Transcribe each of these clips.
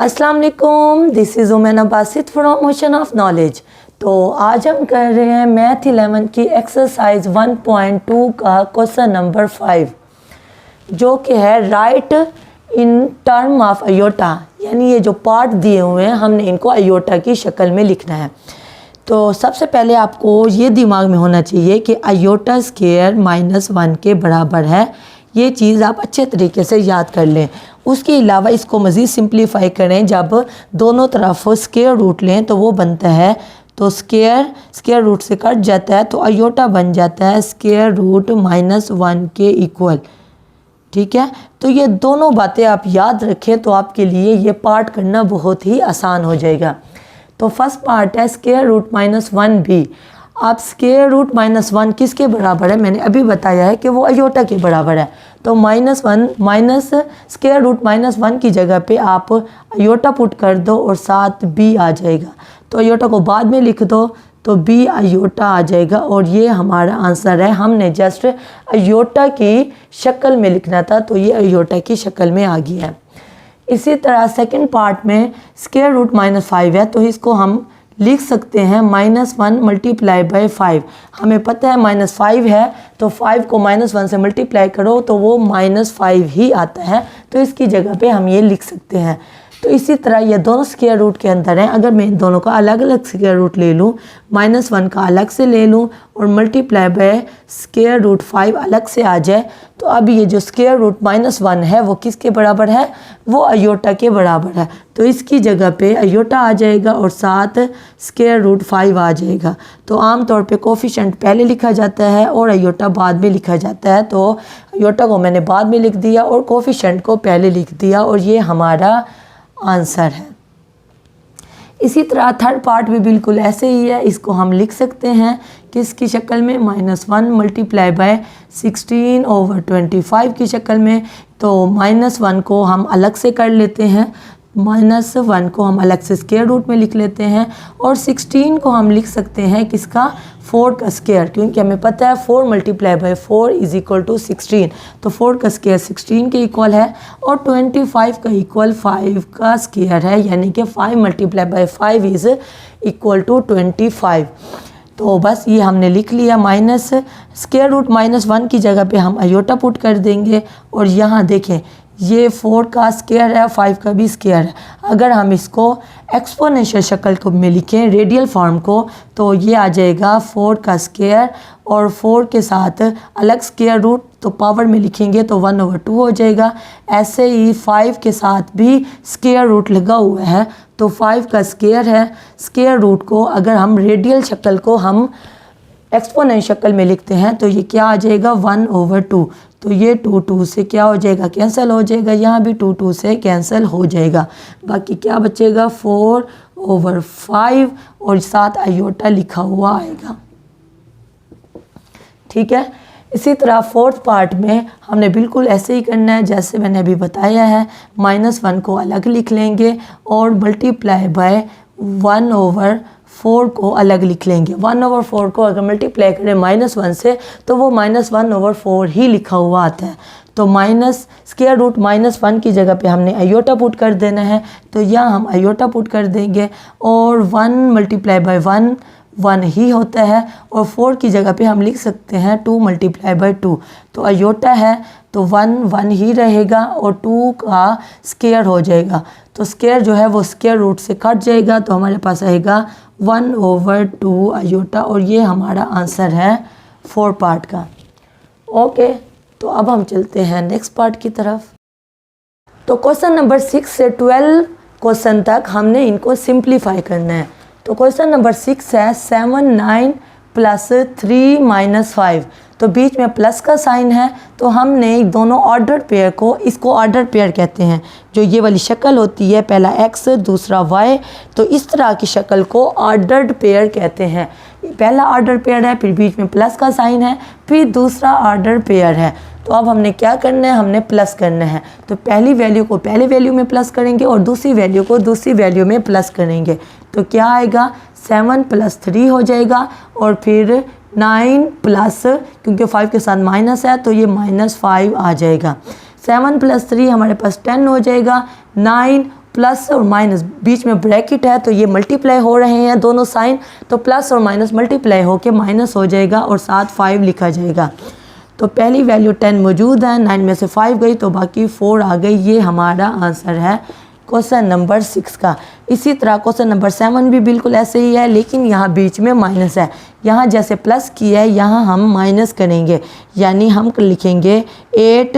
अस्सलाम वालेकुम, this is Umaina Basit from ocean of knowledge. तो आज हम कर रहे हैं मैथ 11 की एक्सरसाइज 1.2 का क्वेश्चन नंबर 5, जो कि है right in term of iota. यानी ये जो पार्ट दिए हुए हैं हमने इनको अयोटा की शक्ल में लिखना है। तो सबसे पहले आपको ये दिमाग में होना चाहिए कि अयोटा स्क्वायर -1 के बराबर है। ये चीज़ आप अच्छे तरीके से याद कर लें। उसके अलावा इसको मज़ीद सिंप्लीफाई करें। जब दोनों तरफ स्क्वायर रूट लें तो वो बनता है, तो स्क्वायर रूट से कट जाता है तो अयोटा बन जाता है स्क्वायर रूट -1 के इक्वल। ठीक है, तो ये दोनों बातें आप याद रखें तो आपके लिए ये पार्ट करना बहुत ही आसान हो जाएगा। तो फर्स्ट पार्ट है स्क्वायर रूट -1 भी। आप स्क्वायर रूट -1 किसके बराबर है? मैंने अभी बताया है कि वो अयोटा के बराबर है। तो -1 माइनस स्क्वायर रूट -1 की जगह पे आप अयोटा पुट कर दो और साथ b आ जाएगा। तो अयोटा को बाद में लिख दो तो b अयोटा आ जाएगा और ये हमारा आंसर है। हमने जस्ट अयोटा की शक्ल में लिखना था तो ये अयोटा की शक्ल में आ गया है। इसी तरह सेकंड पार्ट में स्क्वायर रूट -5 है, तो इसको हम लिख सकते हैं -1 मल्टीप्लाई बाय 5। हमें पता है -5 है तो 5 को -1 से मल्टीप्लाई करो तो वो -5 ही आता है, तो इसकी जगह पे हम ये लिख सकते हैं। तो इसी तरह ये दोनों स्क्वायर रूट के अंदर हैं। अगर मैं इन दोनों का अलग अलग स्क्वायर रूट ले लूँ, -1 का अलग से ले लूँ और मल्टीप्लाई बाय स्क्वायर रूट 5 अलग से आ जाए, तो अब ये जो स्क्वायर रूट -1 है वो किसके बराबर है? वो अयोटा के बराबर है। तो इसकी जगह पे अयोटा आ जाएगा और साथ स्क्वायर रूट 5 आ जाएगा। तो आमतौर पे कोफिशिएंट पहले लिखा जाता है और अयोटा बाद में लिखा जाता है। तो अयोटा को मैंने बाद में लिख दिया और कोफिशिएंट को पहले लिख दिया और ये हमारा आंसर है। इसी तरह थर्ड पार्ट भी बिल्कुल ऐसे ही है। इसको हम लिख सकते हैं किसकी शक्ल में? -1 मल्टीप्लाई बाय 16/25 की शक्ल में। तो -1 को हम अलग से कर लेते हैं, -1 को हम अलग से स्क्वायर रूट में लिख लेते हैं और 16 को हम लिख सकते हैं किसका? 4 का स्क्वायर, क्योंकि हमें पता है 4 multiply by 4 is equal to 16। तो 4 का स्क्वायर 16 के इक्वल है और 25 का इक्वल 5 का स्क्वायर है, यानी कि 5 multiply by 5 is equal to 25। तो बस ये हमने लिख लिया। माइनस स्क्वायर रूट -1 की जगह पे हम अयोटा पुट कर देंगे और यहाँ देखें ये 4 का स्क्वायर है, 5 का भी स्क्वायर है। अगर हम इसको एक्सपोनेंशियल शक्ल को में लिखें, रेडियल फॉर्म को, तो ये आ जाएगा 4 का स्क्वायर और 4 के साथ अलग स्क्वायर रूट, तो पावर में लिखेंगे तो 1/2 हो जाएगा। ऐसे ही 5 के साथ भी स्क्वायर रूट लगा हुआ है तो 5 का स्क्वायर है। स्क्वायर रूट को अगर हम रेडियल शक्ल को हम एक्सपोनेंशियल शक्ल में लिखते हैं तो ये क्या आ जाएगा? 1/2। तो ये 2 से क्या हो जाएगा? कैंसिल हो जाएगा। यहाँ भी 2 से कैंसिल हो जाएगा। बाकी क्या बचेगा? 4/5 और साथ अयोटा लिखा हुआ आएगा। ठीक है, इसी तरह फोर्थ पार्ट में हमने बिल्कुल ऐसे ही करना है जैसे मैंने अभी बताया है। -1 को अलग लिख लेंगे और मल्टीप्लाई बाय 1/4 को अलग लिख लेंगे। 1/4 को अगर मल्टीप्लाई करें -1 से तो वो -1/4 ही लिखा हुआ आता है। तो माइनस स्क्वायर रूट -1 की जगह पे हमने अयोटा पुट कर देना है, तो यहाँ हम अयोटा पुट कर देंगे और 1 मल्टीप्लाई बाय 1 ही होता है और 4 की जगह पे हम लिख सकते हैं 2 मल्टीप्लाई बाय 2। तो अयोटा है तो 1 ही रहेगा और 2 का स्क्वायर हो जाएगा। तो स्क्वायर जो है वो स्क्वायर रूट से कट जाएगा तो हमारे पास आएगा 1/2 अयोटा और ये हमारा आंसर है 4 पार्ट का। ओके, तो अब हम चलते हैं नेक्स्ट पार्ट की तरफ। तो क्वेश्चन नंबर 6 से 12 क्वेश्चन तक हमने इनको सिंप्लीफाई करना है। तो क्वेश्चन नंबर 6 है 7 9 + 3 - 5। तो बीच में प्लस का साइन है तो हमने दोनों ऑर्डर पेयर को, इसको ऑर्डर पेयर कहते हैं। जो ये वाली शक्ल होती है, पहला x दूसरा y, तो इस तरह की शक्ल को ऑर्डर्ड पेयर कहते हैं। पहला ऑर्डर पेयर है, फिर बीच में प्लस का साइन है, फिर दूसरा ऑर्डर पेयर है। तो अब हमने क्या करना है? हमने प्लस करना है। तो पहली वैल्यू को पहली वैल्यू में प्लस करेंगे और दूसरी वैल्यू को दूसरी वैल्यू में प्लस करेंगे। तो क्या आएगा? 7 + 3 हो जाएगा और फिर 9 प्लस, क्योंकि 5 के साथ माइनस है तो ये -5 आ जाएगा। 7 + 3 हमारे पास 10 हो जाएगा। 9 प्लस और माइनस बीच में ब्रैकेट है तो ये मल्टीप्लाई हो रहे हैं दोनों साइन, तो प्लस और माइनस मल्टीप्लाई होके माइनस हो जाएगा और साथ 5 लिखा जाएगा। तो पहली वैल्यू 10 मौजूद है, 9 में से 5 गई तो बाकी 4 आ गई। ये हमारा आंसर है क्वेश्चन नंबर 6 का। इसी तरह क्वेश्चन नंबर 7 भी बिल्कुल ऐसे ही है, लेकिन यहाँ बीच में माइनस है। यहाँ जैसे प्लस किया है यहाँ हम माइनस करेंगे, यानी हम लिखेंगे 8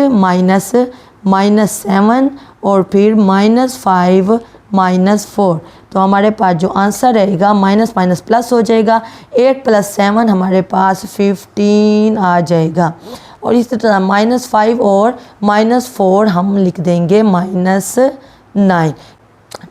माइनस 7 और फिर -5 -4। तो हमारे पास जो आंसर रहेगा माइनस माइनस प्लस हो जाएगा, 8 + 7 हमारे पास 15 आ जाएगा। और इसी तरह -5 और -4 हम लिख देंगे -9।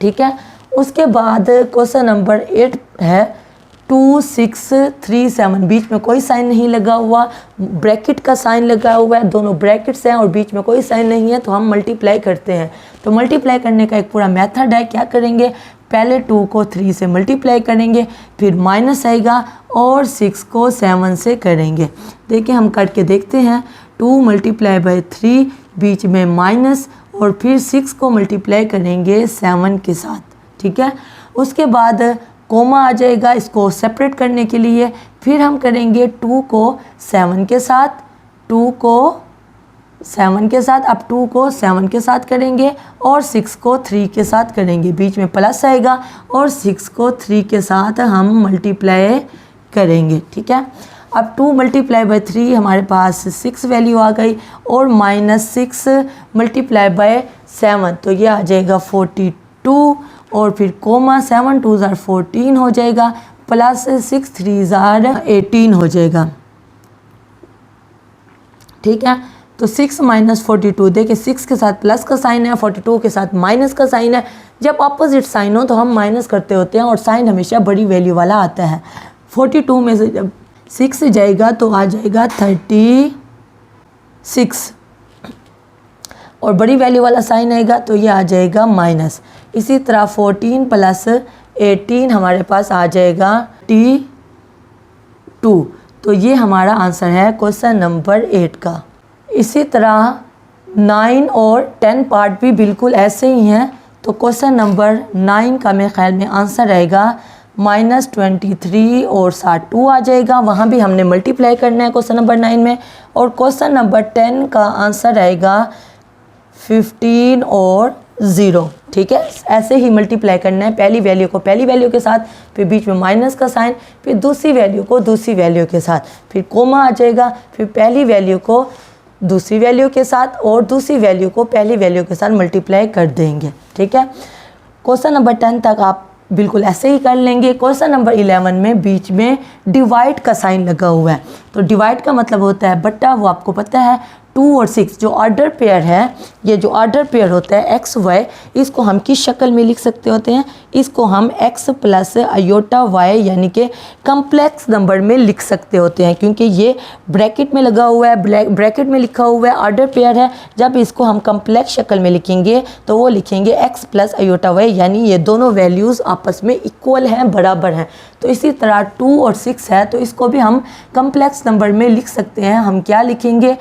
ठीक है। उसके बाद क्वेश्चन नंबर 8 है 2 6 3 7। बीच में कोई साइन नहीं लगा हुआ, ब्रैकेट का साइन लगा हुआ है, दोनों ब्रैकेट्स हैं और बीच में कोई साइन नहीं है, तो हम मल्टीप्लाई करते हैं। तो मल्टीप्लाई करने का एक पूरा मेथड है। क्या करेंगे, पहले 2 को 3 से मल्टीप्लाई करेंगे, फिर माइनस आएगा और 6 को 7 से करेंगे। देखिए हम करके देखते हैं। 2 × 3 बीच में माइनस और फिर 6 को मल्टीप्लाई करेंगे 7 के साथ। ठीक है। उसके बाद कोमा आ जाएगा इसको सेपरेट करने के लिए, फिर हम करेंगे 2 को 7 के साथ, 2 को 7 के साथ, अब 2 को 7 के साथ करेंगे और 6 को 3 के साथ करेंगे। बीच में प्लस आएगा और 6 को 3 के साथ हम मल्टीप्लाई करेंगे। ठीक है। अब 2 × 3 हमारे पास 6 वैल्यू आ गई और -6 × 7 तो ये आ जाएगा 42 और फिर कोमा 7 2 * 14 हो जाएगा, प्लस 6 3 * 18 हो जाएगा। ठीक है। तो 6 - 42, देखिए 6 के साथ प्लस का साइन है, 42 के साथ माइनस का साइन है। जब अपोजिट साइन हो तो हम माइनस करते होते हैं और साइन हमेशा बड़ी वैल्यू वाला आता है। 42 में से जब 6 जाएगा तो आ जाएगा 36 और बड़ी वैल्यू वाला साइन आएगा तो ये आ जाएगा माइनस। इसी तरह 14 + 18 हमारे पास आ जाएगा 2। तो ये हमारा आंसर है क्वेश्चन नंबर 8 का। इसी तरह 9 और 10 पार्ट भी बिल्कुल ऐसे ही हैं। तो क्वेश्चन नंबर 9 का मेरे ख्याल में आंसर रहेगा -23 और 2 आ जाएगा। वहाँ भी हमने मल्टीप्लाई करना है क्वेश्चन नंबर 9 में। और क्वेश्चन नंबर 10 का आंसर रहेगा 15 और 0। ठीक है। ऐसे ही मल्टीप्लाई करना है, पहली वैल्यू को पहली वैल्यू के साथ, फिर बीच में माइनस का साइन, फिर दूसरी वैल्यू को दूसरी वैल्यू के साथ, फिर कोमा आ जाएगा, फिर पहली वैल्यू को दूसरी वैल्यू के साथ और दूसरी वैल्यू को पहली वैल्यू के साथ मल्टीप्लाई कर देंगे। ठीक है। क्वेश्चन नंबर 10 तक आप बिल्कुल ऐसे ही कर लेंगे। क्वेश्चन नंबर 11 में बीच में डिवाइड का साइन लगा हुआ है। तो डिवाइड का मतलब होता है बट्टा, वो आपको पता है। 2 और 6 जो ऑर्डर पेयर है, ये जो ऑर्डर पेयर होता है x y, इसको हम किस शक्ल में लिख सकते होते हैं, इसको हम x + i y यानी कि कम्प्लेक्स नंबर में लिख सकते होते हैं, क्योंकि ये ब्रैकेट में लगा हुआ है, ब्रैकेट में लिखा हुआ है, ऑर्डर पेयर है। जब इसको हम कम्प्लेक्स शक्ल में लिखेंगे तो वो लिखेंगे x + i y, यानी ये दोनों वैल्यूज़ आपस में इक्वल हैं, बराबर हैं। तो इसी तरह 2 और 6 है तो इसको भी हम कम्प्लेक्स नंबर में लिख सकते हैं। हम क्या लिखेंगे,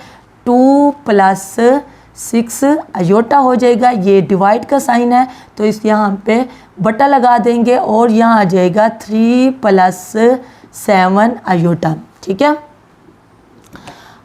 2 + 6 अयोटा हो जाएगा। ये डिवाइड का साइन है तो इस यहाँ पे बटा लगा देंगे और यहाँ आ जाएगा 3 + 7 अयोटा। ठीक है।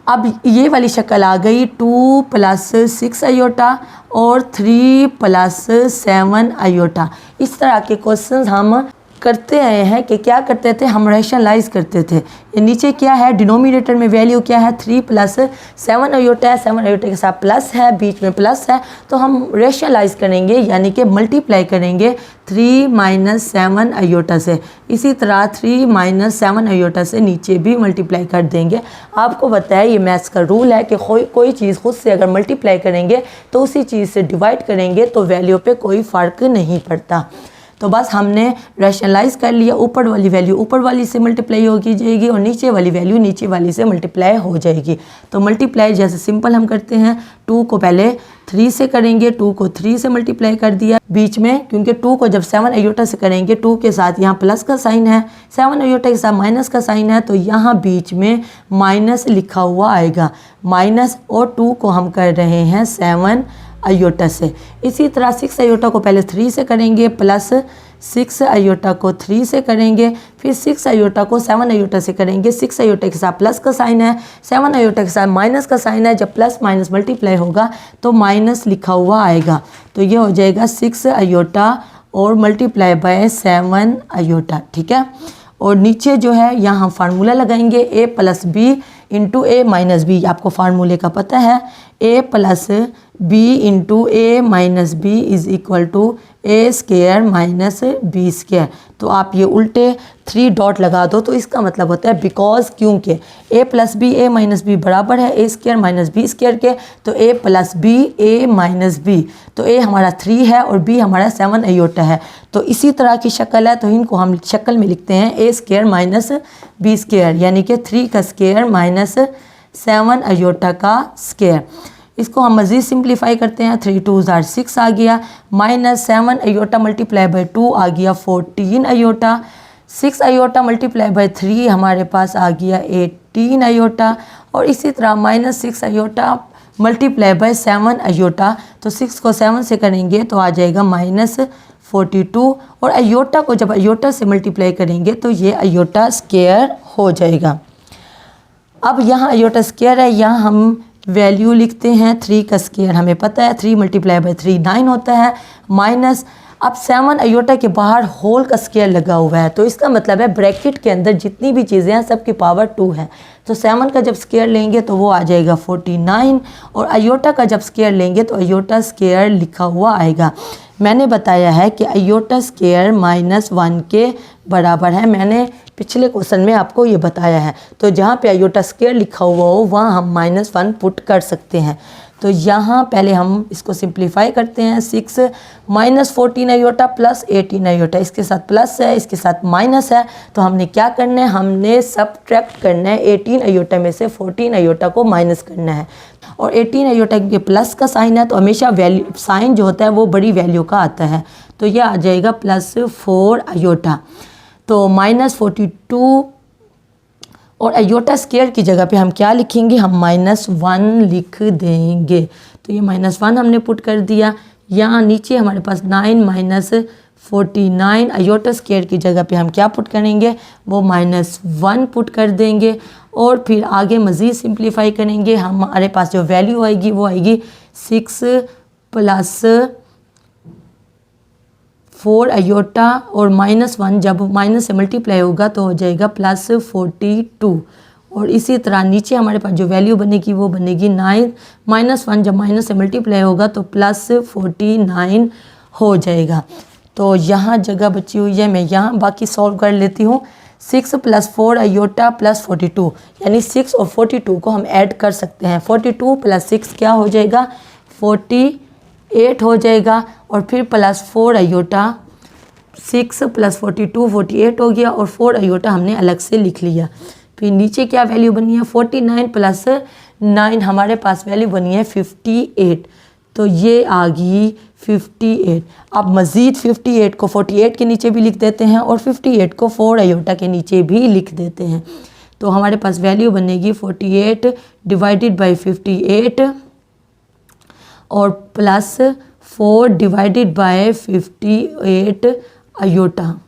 अब ये वाली शक्ल आ गई, 2 + 6 अयोटा और 3 + 7 अयोटा। इस तरह के क्वेश्चंस हम करते आए हैं कि क्या करते थे, हम रैशनलाइज करते थे। ये नीचे क्या है, डिनोमिनेटर में वैल्यू क्या है, 3 + 7 अयोटा है, 7 अयोटा के साथ प्लस है, बीच में प्लस है, तो हम रैशनलाइज करेंगे यानी कि मल्टीप्लाई करेंगे 3 - 7 अयोटा से। इसी तरह 3 - 7 अयोटा से नीचे भी मल्टीप्लाई कर देंगे। आपको बताया ये मैथ्स का रूल है कि कोई चीज़ खुद से अगर मल्टीप्लाई करेंगे तो उसी चीज़ से डिवाइड करेंगे तो वैल्यू पे कोई फ़र्क नहीं पड़ता। तो बस हमने रैशनलाइज कर लिया, ऊपर वाली वैल्यू ऊपर वाली से मल्टीप्लाई होगी जाएगी और नीचे वाली वैल्यू नीचे वाली से मल्टीप्लाई हो जाएगी। तो मल्टीप्लाई जैसे सिंपल हम करते हैं, 2 को पहले 3 से करेंगे, 2 को 3 से मल्टीप्लाई कर दिया बीच में, क्योंकि 2 को जब 7 अयोटा से करेंगे, 2 के साथ यहाँ प्लस का साइन है, 7 अयोटा के साथ माइनस का साइन है, तो यहाँ बीच में माइनस लिखा हुआ आएगा। माइनस और 2 को हम कर रहे हैं 7 आयोटा से। इसी तरह 6 आयोटा को पहले 3 से करेंगे, प्लस 6 आयोटा को 3 से करेंगे, फिर 6 आयोटा को 7 आयोटा से करेंगे। 6 आयोटा के साथ प्लस का साइन है, 7 आयोटा के साथ माइनस का साइन है। जब प्लस माइनस मल्टीप्लाई होगा तो माइनस लिखा हुआ आएगा, तो ये हो जाएगा 6 आयोटा और मल्टीप्लाई बाय 7 आयोटा। ठीक है, और नीचे जो है यहाँ फार्मूला लगाएंगे a plus B into A minus B. आपको फार्मूले का पता है, a plus B into A minus B is equal to A square minus B square. तो आप ये उल्टे 3 डॉट लगा दो, तो इसका मतलब होता है बिकॉज, क्योंकि a plus B A minus B बराबर है A square minus B square के, तो a plus B A minus B, तो a हमारा 3 है और b हमारा 7 आयोटा है। तो इसी तरह की शक्ल है, तो इनको हम शक्ल में लिखते हैं a square minus B square, यानी कि 3 का स्केयर माइनस 7 आयोटा का स्केयर। इसको हम मज़ीद सिंप्लीफाई करते हैं, 3 2 6 आ गया, माइनस 7 आयोटा मल्टीप्लाई बाई 2 आ गया 14 आयोटा, 6 आयोटा मल्टीप्लाई बाई 3 हमारे पास आ गया 18 आयोटा, और इसी तरह minus 6 iota multiply by 7 iota, तो 6 को 7 से करेंगे तो आ जाएगा माइनस 42, और आयोटा को जब आयोटा से मल्टीप्लाई करेंगे तो ये आयोटा स्केयर हो जाएगा। अब यहाँ आयोटा स्केयर है, यहाँ हम वैल्यू लिखते हैं 3 का स्केयर, हमें पता है 3 मल्टीप्लाई बाई 3 9 होता है, माइनस अब 7 आयोटा के बाहर होल का स्केयर लगा हुआ है, तो इसका मतलब है ब्रैकेट के अंदर जितनी भी चीज़ें हैं सब की पावर 2 है। तो 7 का जब स्केयर लेंगे तो वो आ जाएगा 49, और आयोटा का जब स्केयर लेंगे तो आयोटा स्केयर लिखा हुआ आएगा। मैंने बताया है कि आयोटा स्केयर -1 के बराबर है, मैंने पिछले क्वेश्चन में आपको ये बताया है। तो जहाँ पे आयोटा स्केयर लिखा हुआ हो वहाँ हम -1 पुट कर सकते हैं। तो यहाँ पहले हम इसको सिंप्लीफाई करते हैं, 6 माइनस 14 आयोटा प्लस 18 आयोटा, इसके साथ प्लस है इसके साथ माइनस है, तो हमने क्या करना है, हमने सबट्रैक्ट करना है 18 आयोटा में से 14 आयोटा को माइनस करना है, और 18 आयोटा के प्लस का साइन है तो हमेशा वैल्यू साइन जो होता है वो बड़ी वैल्यू का आता है, तो यह आ जाएगा +4 आयोटा। तो -42, और आयोटा स्केयर की जगह पे हम क्या लिखेंगे, हम -1 लिख देंगे। तो ये -1 हमने पुट कर दिया। यहाँ नीचे हमारे पास 9 माइनस 49, आयोटा स्केयर की जगह पे हम क्या पुट करेंगे, वो -1 पुट कर देंगे, और फिर आगे मज़ीद सिंप्लीफाई करेंगे। हमारे पास जो वैल्यू आएगी वो आएगी 6 + 4 आयोटा, और -1 जब माइनस से मल्टीप्लाई होगा तो हो जाएगा +42, और इसी तरह नीचे हमारे पास जो वैल्यू बनेगी वो बनेगी 9 -1 जब माइनस से मल्टीप्लाई होगा तो +49 हो जाएगा। तो यहाँ जगह बची हुई है, मैं यहाँ बाकी सॉल्व कर लेती हूँ। 6 + 4 आयोटा + 42, यानी 6 और 42 को हम ऐड कर सकते हैं। 42 + 6 क्या हो जाएगा, 48 हो जाएगा, और फिर +4 आयोटा, 6 + 42 48 हो गया, और 4 आयोटा हमने अलग से लिख लिया। फिर नीचे क्या वैल्यू बनी है, 49 + 9 हमारे पास वैल्यू बनी है 58, तो ये आ गई 58। अब मज़ीद 58 को 48 के नीचे भी लिख देते हैं, और 58 को 4 आयोटा के नीचे भी लिख देते हैं, तो हमारे पास वैल्यू बनेगी 48 डिवाइडेड बाई 58 और +4 डिवाइडेड बाय 58 आयोटा।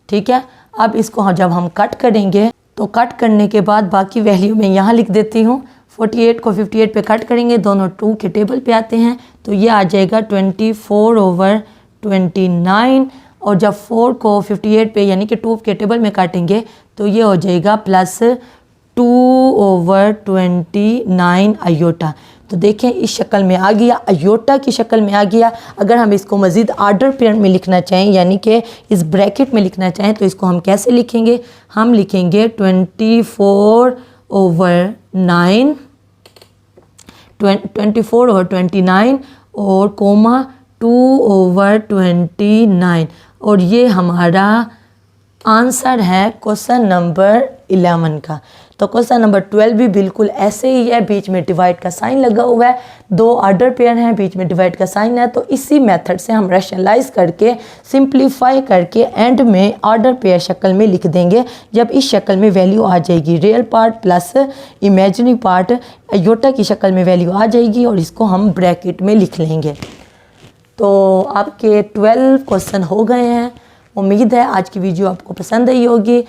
ठीक है, अब इसको जब हम कट करेंगे तो कट करने के बाद बाकी वैल्यू मैं यहाँ लिख देती हूँ। 48 को 58 पे कट करेंगे, दोनों 2 के टेबल पे आते हैं, तो ये आ जाएगा 24/29, और जब 4 को 58 पे यानी कि 2 के टेबल में काटेंगे तो ये हो जाएगा +2/29 आयोटा। तो देखें इस शक्ल में आ गया, आयोटा की शक्ल में आ गया। अगर हम इसको मज़ीद आर्डर पेयर में लिखना चाहें, यानी कि इस ब्रैकेट में लिखना चाहें, तो इसको हम कैसे लिखेंगे, हम लिखेंगे 24/29 और कोमा 2/29, और ये हमारा आंसर है क्वेश्चन नंबर 11 का। तो क्वेश्चन नंबर 12 भी बिल्कुल ऐसे ही है, बीच में डिवाइड का साइन लगा हुआ है, 2 ऑर्डर पेयर हैं, बीच में डिवाइड का साइन है। तो इसी मेथड से हम रैशनलाइज करके सिंप्लीफाई करके एंड में ऑर्डर पेयर शक्ल में लिख देंगे। जब इस शक्ल में वैल्यू आ जाएगी, real part plus imaginary part iota की शक्ल में वैल्यू आ जाएगी और इसको हम ब्रैकेट में लिख लेंगे। तो आपके 12 क्वेश्चन हो गए हैं। उम्मीद है आज की वीडियो आपको पसंद आई होगी।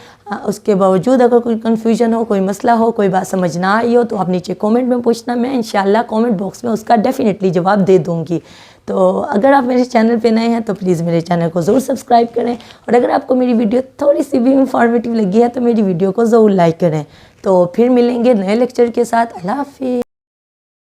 उसके बावजूद अगर कोई कन्फ्यूजन हो, कोई मसला हो, कोई बात समझ ना आई हो तो आप नीचे कमेंट में पूछना, मैं इंशाल्लाह कमेंट बॉक्स में उसका डेफिनेटली जवाब दे दूँगी। तो अगर आप मेरे चैनल पे नए हैं तो प्लीज़ मेरे चैनल को ज़रूर सब्सक्राइब करें, और अगर आपको मेरी वीडियो थोड़ी सी भी इंफॉर्मेटिव लगी है तो मेरी वीडियो को ज़रूर लाइक करें। तो फिर मिलेंगे नए लेक्चर के साथ। अल्लाह हाफिज़।